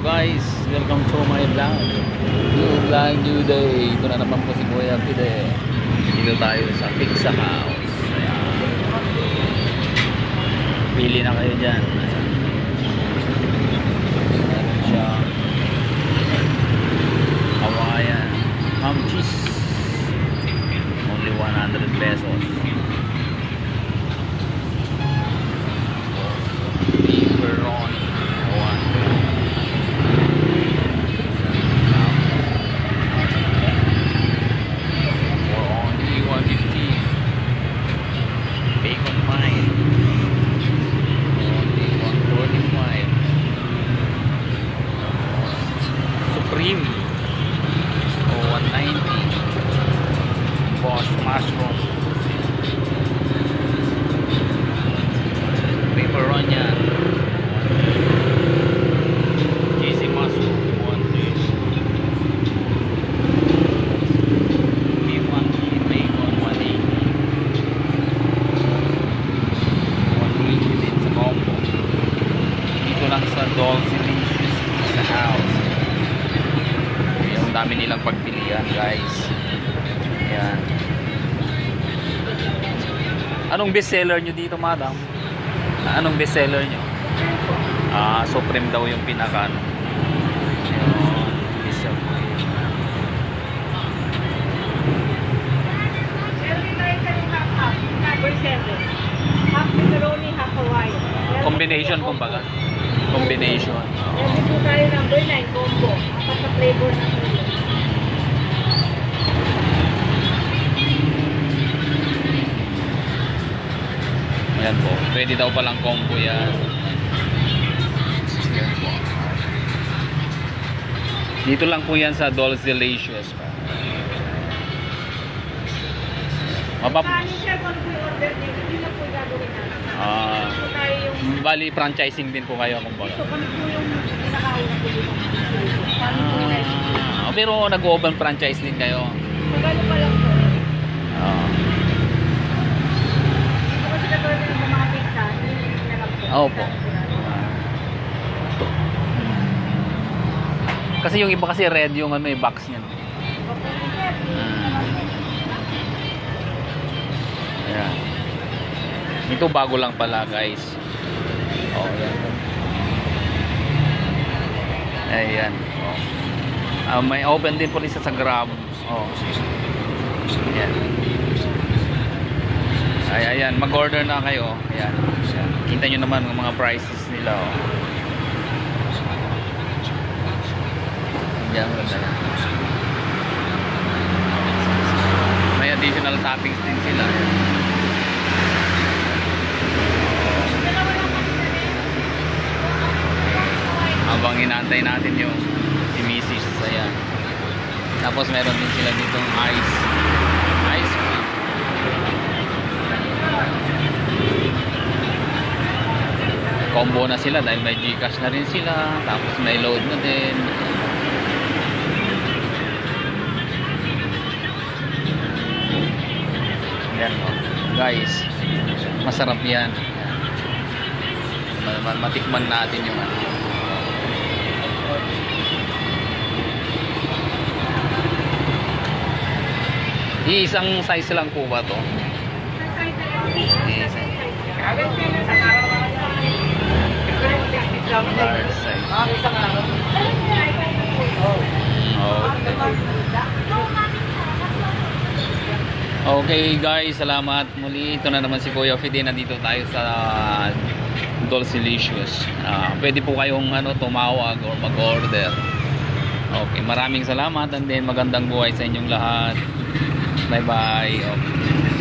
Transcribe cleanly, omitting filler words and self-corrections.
guys, welcome to my vlog. New day. Ito na naman po si Kuya Fide. Dito tayo sa Pizza House. Ayan. Pili na kayo dyan. Ayan. Meron siya Hawaiian ham cheese, only 100 pesos. Pepperoni, for only 150. Bacon pie, only 145. Supreme, 190. Bosch mushroom, pepperoni, cheesy mushroom, 120. Beef 180, bacon 180. 180 din sa combo. Dito lang sa Dolce Delicious sa house. Yung dami nilang pagpilian, guys. Ayan. Anong best seller nyo dito, madam? Anong best seller nyo? Supreme daw yung pinaka ano. Yun, isa po yun. Half pepperoni, half Hawaiian. Combination kumbaga. Combination. Meron po tayo number 9 combo. Apat na flavor na po. Ayan po. Pwede daw palang combo yan. Ayan po. Dito lang po yan sa Dolce Delicious. Paano siya kung order dito? Hindi na po gagawin natin. Bali, franchising din po kayo kumbaga. So kami po yung pinakauna po dito. Pero nag-open franchise din kayo. Magano pa lang po. Dito kasi katulad ng mga pizza, hindi na lang po. Opo. Kasi yung iba kasi red yung ano, box niyan. Ayan. Ito bago lang pala, guys. Oh, ayan. Ayan. Oh. May open din po isa sa Grab. Oh. Ayan. Ayan, mag-order na kayo. Ayan. Kita nyo naman ang mga prices nila. Oh. Ayan, may additional toppings din sila. Habang inaantay natin yung si Mrs. Ayan. Tapos meron din sila ditong ice cream. Combo na sila dahil may Gcash na rin sila. Tapos may load na din. Ayan o. Guys, masarap yan. Matikman natin yung ano. Isang size lang po ba to? Large size. Okay guys, salamat muli. Ito na naman si Kuya Fide. Nandito tayo sa Dolce Delicious. Pwede po kayong tumawag or mag-order. Okay, maraming salamat and then magandang buhay sa inyong lahat. Bye bye. Okay.